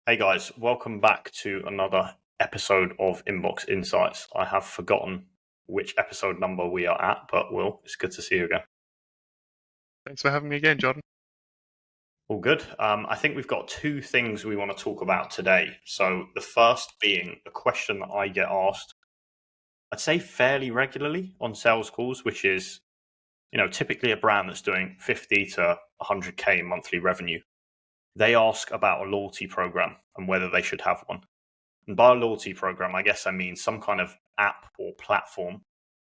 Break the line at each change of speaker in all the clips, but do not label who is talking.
Hey guys, welcome back to another episode of Inbox Insights. I have forgotten which episode number we are at, but Will, it's good to see you again.
Thanks for having me again, Jordan.
All good. I think we've got two things we want to talk about today. So the first being a question that I get asked, I'd say fairly regularly on sales calls, which is, typically a brand that's doing 50 to 100K monthly revenue. They ask about a loyalty program and whether they should have one. And by a loyalty program, I guess I mean some kind of app or platform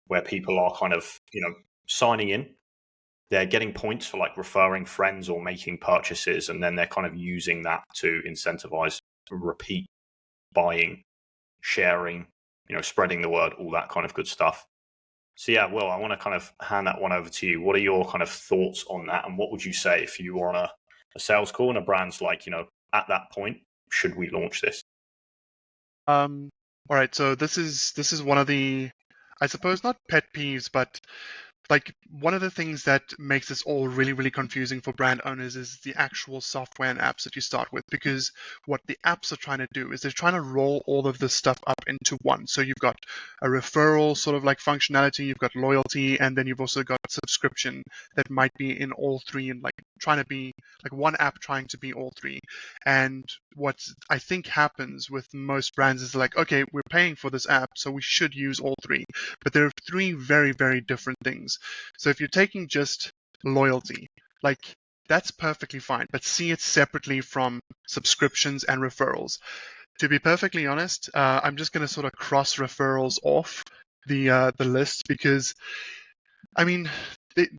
where people are kind of, signing in. They're getting points for like referring friends or making purchases, and then they're kind of using that to incentivize repeat buying, sharing, spreading the word, all that kind of good stuff. So yeah, Will, I want to kind of hand that one over to you. What are your kind of thoughts on that? And what would you say if you were on a sales call and a brand's like, at that point, should we launch this?
All right, so this is one of the, I suppose, not pet peeves, but like one of the things that makes this all really, really confusing for brand owners is the actual software and apps that you start with. Because what the apps are trying to do is they're trying to roll all of this stuff up into one. So you've got a referral sort of like functionality, you've got loyalty, and then you've also got subscription that might be in all three, and like trying to be like one app trying to be all three. And what I think happens with most brands is like, okay, we're paying for this app, so we should use all three. But there are three very, very different things. So if you're taking just loyalty, like that's perfectly fine, but see it separately from subscriptions and referrals. To be perfectly honest, I'm just going to sort of cross referrals off the list because, I mean,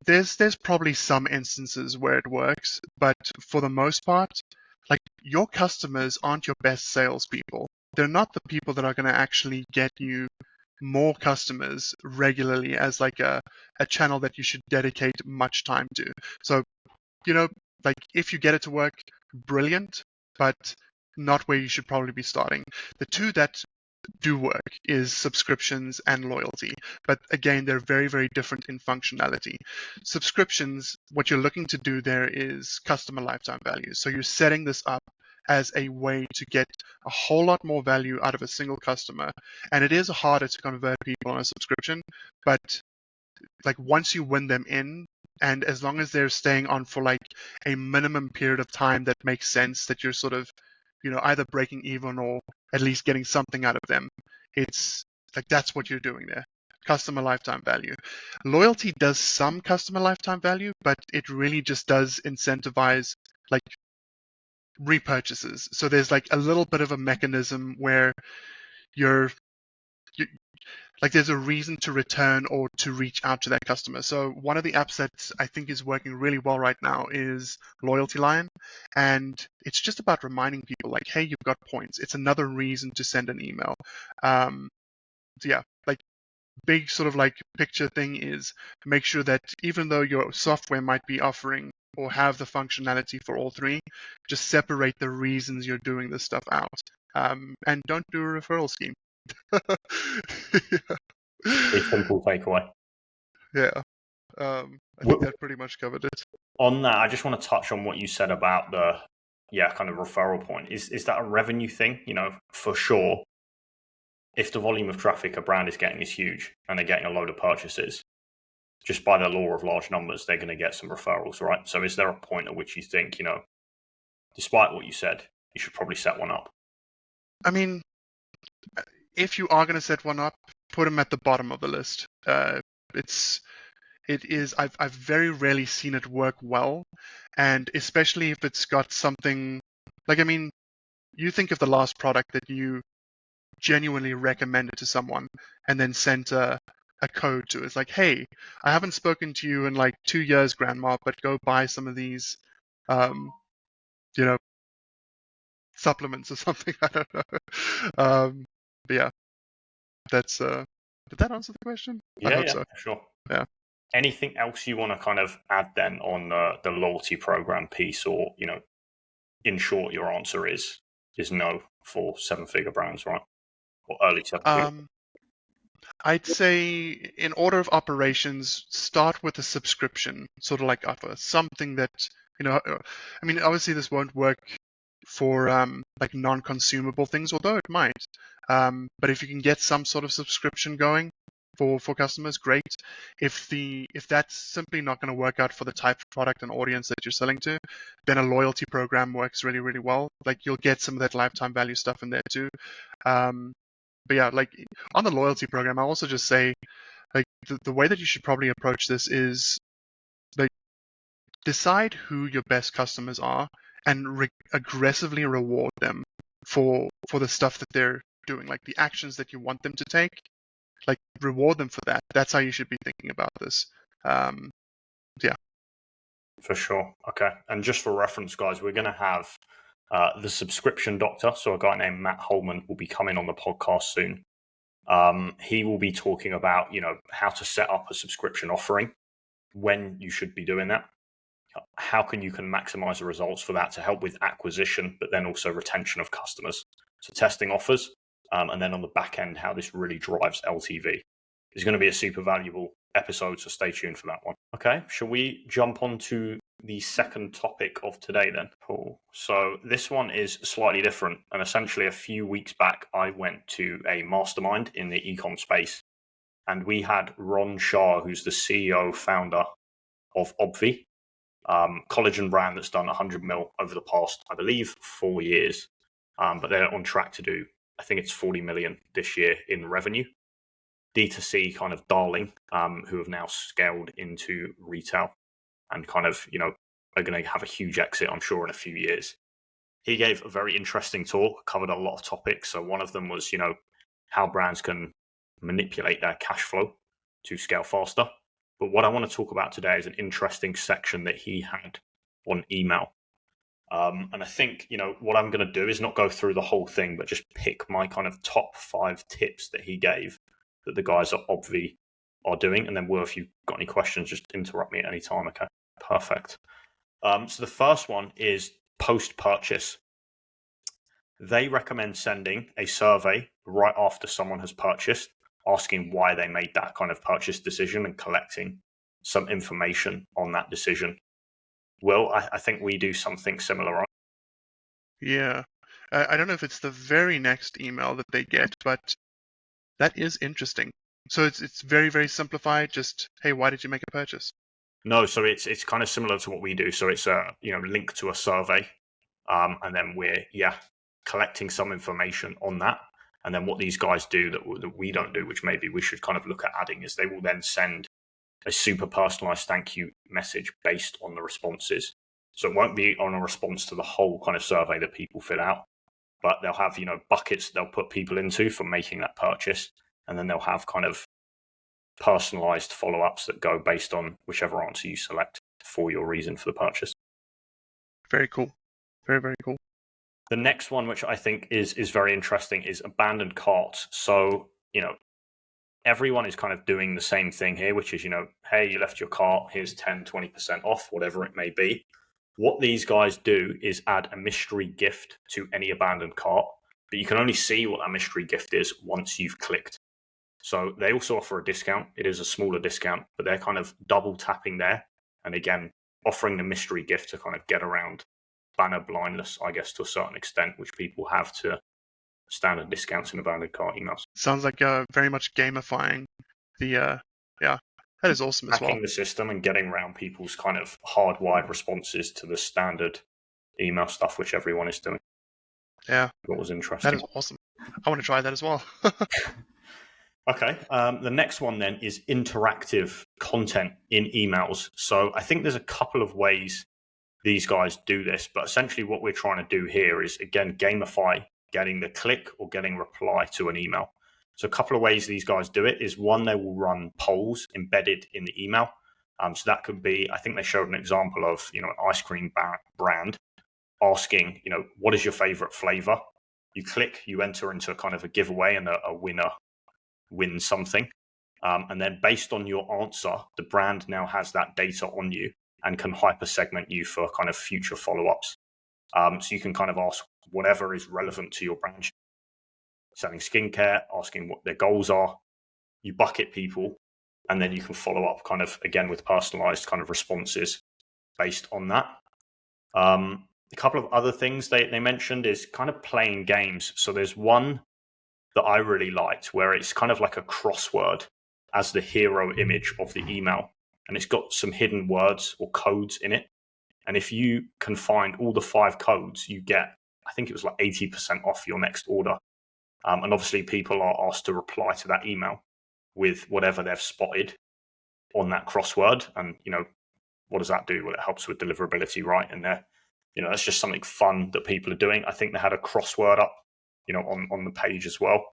there's probably some instances where it works, but for the most part, like your customers aren't your best salespeople. They're not the people that are going to actually get you more customers regularly as like a channel that you should dedicate much time to. So, like if you get it to work, brilliant, but not where you should probably be starting. The two that do work is subscriptions and loyalty. But again, they're very, very different in functionality. Subscriptions, what you're looking to do there is customer lifetime value. So you're setting this up as a way to get a whole lot more value out of a single customer. And it is harder to convert people on a subscription, but like once you win them in, and as long as they're staying on for like a minimum period of time that makes sense, that you're sort of, either breaking even or at least getting something out of them, it's like that's what you're doing there. Customer lifetime value. Loyalty does some customer lifetime value, but it really just does incentivize like repurchases. So there's like a little bit of a mechanism where you're like there's a reason to return or to reach out to that customer. So one of the apps that I think is working really well right now is Loyalty Lion, and it's just about reminding people like, hey, you've got points. It's another reason to send an email. So yeah, like big sort of like picture thing is make sure that even though your software might be offering or have the functionality for all three, just separate the reasons you're doing this stuff out. And don't do a referral scheme.
A simple takeaway.
Yeah. I think that pretty much covered it.
On that, I just want to touch on what you said about the kind of referral point. Is that a revenue thing? For sure, if the volume of traffic a brand is getting is huge and they're getting a load of purchases, just by the law of large numbers, they're going to get some referrals, right? So is there a point at which you think, despite what you said, you should probably set one up?
I mean, if you are going to set one up, put them at the bottom of the list. I've very rarely seen it work well, and especially if it's got something like, I mean, you think of the last product that you genuinely recommended to someone and then sent a code to. It's like, hey, I haven't spoken to you in like 2 years, grandma, but go buy some of these, you know, supplements or something. I don't know. But yeah, that's, did that answer the question? I hope so.
Sure.
Yeah.
Anything else you want to kind of add then on the loyalty program piece, or, in short, your answer is no for 7-figure brands, right? Or early 7-figure.
I'd say in order of operations, start with a subscription, sort of like offer, something that, I mean, obviously this won't work for like non-consumable things, although it might. But if you can get some sort of subscription going for customers, great. If that's simply not going to work out for the type of product and audience that you're selling to, then a loyalty program works really, really well. Like you'll get some of that lifetime value stuff in there too. But yeah, like on the loyalty program, I'll also just say, like the way that you should probably approach this is like decide who your best customers are and aggressively reward them for the stuff that they're doing, like the actions that you want them to take. Like reward them for that. That's how you should be thinking about this. Yeah.
For sure. Okay. And just for reference, guys, we're going to have the subscription doctor. So a guy named Matt Holman will be coming on the podcast soon. He will be talking about, how to set up a subscription offering, when you should be doing that, how you can maximize the results for that to help with acquisition, but then also retention of customers. So testing offers, and then on the back end, how this really drives LTV. It's going to be a super valuable episode, so stay tuned for that one. Okay, shall we jump on to the second topic of today then? Cool. So this one is slightly different, and essentially a few weeks back, I went to a mastermind in the ecom space, and we had Ron Shah, who's the CEO, founder of Obvi, collagen brand that's done 100 mil over the past, I believe, 4 years, but they're on track to do, I think it's 40 million this year in revenue. D2C kind of darling, who have now scaled into retail and kind of, are going to have a huge exit, I'm sure, in a few years. He gave a very interesting talk, covered a lot of topics. So one of them was, how brands can manipulate their cash flow to scale faster. But what I want to talk about today is an interesting section that he had on email. And I think, what I'm going to do is not go through the whole thing, but just pick my kind of top 5 tips that he gave that the guys at Obvi are doing. And then, Will, if you've got any questions, just interrupt me at any time. Okay, perfect. So the first one is post-purchase. They recommend sending a survey right after someone has purchased, asking why they made that kind of purchase decision and collecting some information on that decision. Will, I think we do something similar, right?
Yeah. I don't know if it's the very next email that they get, but that is interesting. So it's very, very simplified. Just, hey, why did you make a purchase?
No, so it's kind of similar to what we do. So it's a link to a survey, and then we're collecting some information on that. And then what these guys do that we don't do, which maybe we should kind of look at adding, is they will then send a super personalized thank you message based on the responses. So it won't be on a response to the whole kind of survey that people fill out, but they'll have, buckets they'll put people into for making that purchase. And then they'll have kind of personalized follow-ups that go based on whichever answer you select for your reason for the purchase.
Very cool. Very, very cool.
The next one, which I think is very interesting, is abandoned carts. So, everyone is kind of doing the same thing here, which is, hey, you left your cart, here's 10, 20% off, whatever it may be. What these guys do is add a mystery gift to any abandoned cart, but you can only see what that mystery gift is once you've clicked. So they also offer a discount. It is a smaller discount, but they're kind of double tapping there. And again, offering the mystery gift to kind of get around banner blindness, I guess, to a certain extent, which people have to standard discounts in abandoned cart emails.
Sounds like very much gamifying the, that is awesome as well.
Hacking the system and getting around people's kind of hardwired responses to the standard email stuff, which everyone is doing.
Yeah.
What was interesting.
That is awesome. I want to try that as well.
Okay. The next one then is interactive content in emails. So I think there's a couple of ways these guys do this, but essentially what we're trying to do here is, again, gamify getting the click or getting reply to an email. So a couple of ways these guys do it is, one, they will run polls embedded in the email. So that could be, I think they showed an example of, an ice cream brand asking, what is your favorite flavor? You click, you enter into kind of a giveaway, and a winner wins something. And then based on your answer, the brand now has that data on you and can hyper segment you for kind of future follow-ups. So you can kind of ask whatever is relevant to your brand. Selling skincare, asking what their goals are. You bucket people, and then you can follow up kind of, again, with personalized kind of responses based on that. A couple of other things they mentioned is kind of playing games. So there's one that I really liked where it's kind of like a crossword as the hero image of the email. And it's got some hidden words or codes in it. And if you can find all the 5 codes, you get, I think it was like 80% off your next order. And obviously people are asked to reply to that email with whatever they've spotted on that crossword. And, what does that do? Well, it helps with deliverability, right? And that's just something fun that people are doing. I think they had a crossword up, on the page as well,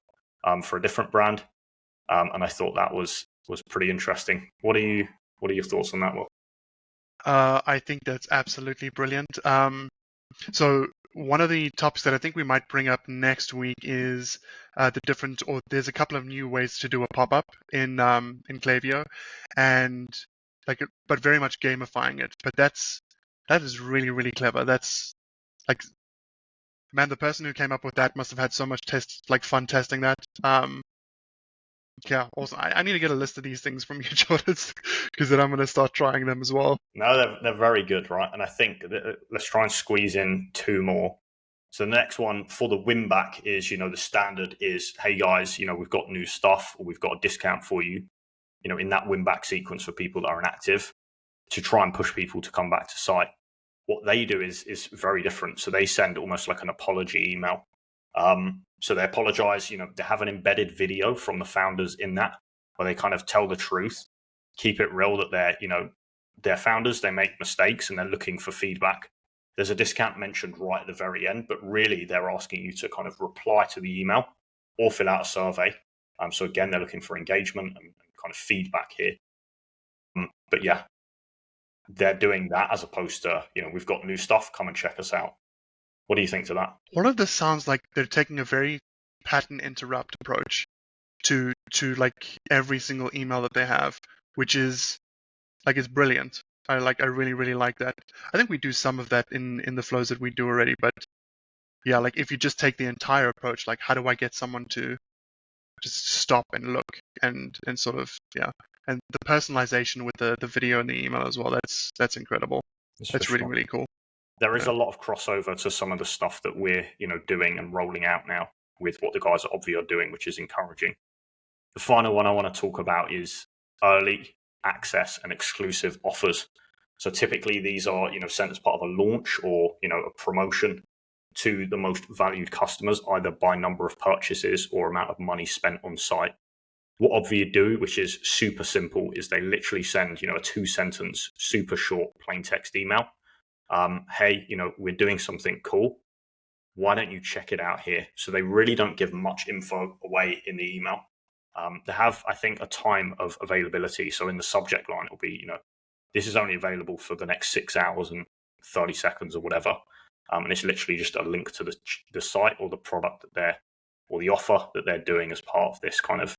for a different brand. And I thought that was pretty interesting. What are your thoughts on that, Will?
I think that's absolutely brilliant. So one of the topics that I think we might bring up next week is there's a couple of new ways to do a pop-up in Klaviyo, and but very much gamifying it. But that is really, really clever. That's like, man, the person who came up with that must have had so much fun testing that. Yeah, also, I need to get a list of these things from you, Jordan, because then I'm going to start trying them as well.
No, they're very good, right? And I think let's try and squeeze in 2 more. So the next one for the win back is, the standard is, hey guys, we've got new stuff, or we've got a discount for you, in that win back sequence for people that are inactive, to try and push people to come back to site. What they do is very different. So they send almost like an apology email. So they apologize, they have an embedded video from the founders in that, where they kind of tell the truth, keep it real that they're founders, they make mistakes, and they're looking for feedback. There's a discount mentioned right at the very end, but really they're asking you to kind of reply to the email or fill out a survey. So again, they're looking for engagement and kind of feedback here. But yeah, they're doing that as opposed to, we've got new stuff, come and check us out. What do you think to that?
All of this sounds like they're taking a very pattern interrupt approach to like every single email that they have, which is it's brilliant. I really, really like that. I think we do some of that in the flows that we do already, but yeah, if you just take the entire approach, how do I get someone to just stop and look and sort of, yeah. And the personalization with the video and the email as well, that's incredible. That's really, really cool.
There is a lot of crossover to some of the stuff that we're, doing and rolling out now with what the guys at Obvi are doing, which is encouraging. The final one I want to talk about is early access and exclusive offers. So typically these are, sent as part of a launch or, a promotion to the most valued customers, either by number of purchases or amount of money spent on site. What Obvi do, which is super simple, is they literally send, a 2-sentence, super short, plain text email. Hey, we're doing something cool. Why don't you check it out here? So they really don't give much info away in the email. They have, I think, a time of availability. So in the subject line, it'll be, this is only available for the next 6 hours and 30 seconds or whatever. And it's literally just a link to the site or the product or the offer that they're doing as part of this kind of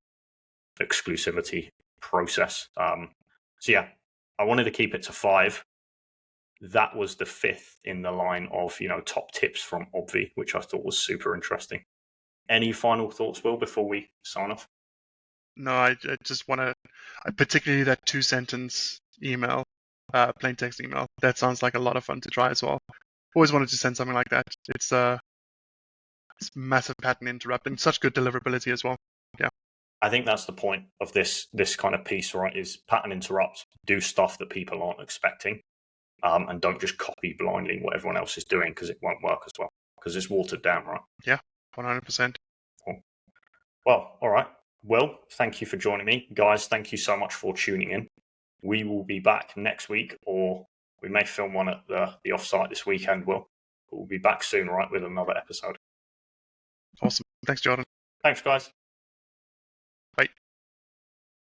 exclusivity process. So yeah, I wanted to keep it to 5. That was the 5th in the line of, top tips from Obvi, which I thought was super interesting. Any final thoughts, Will, before we sign off?
No, I just want to, particularly that 2-sentence email, plain text email. That sounds like a lot of fun to try as well. Always wanted to send something like that. It's massive pattern interrupt and such good deliverability as well. Yeah.
I think that's the point of this kind of piece, right? Is pattern interrupt, do stuff that people aren't expecting, and don't just copy blindly what everyone else is doing, because it won't work as well, because it's watered down, right?
Yeah, 100%.
Cool. Well, all right. Will, thank you for joining me. Guys, thank you so much for tuning in. We will be back next week, or we may film one at the offsite this weekend, Will. We'll be back soon, right, with another episode.
Awesome. Thanks, Jordan.
Thanks, guys.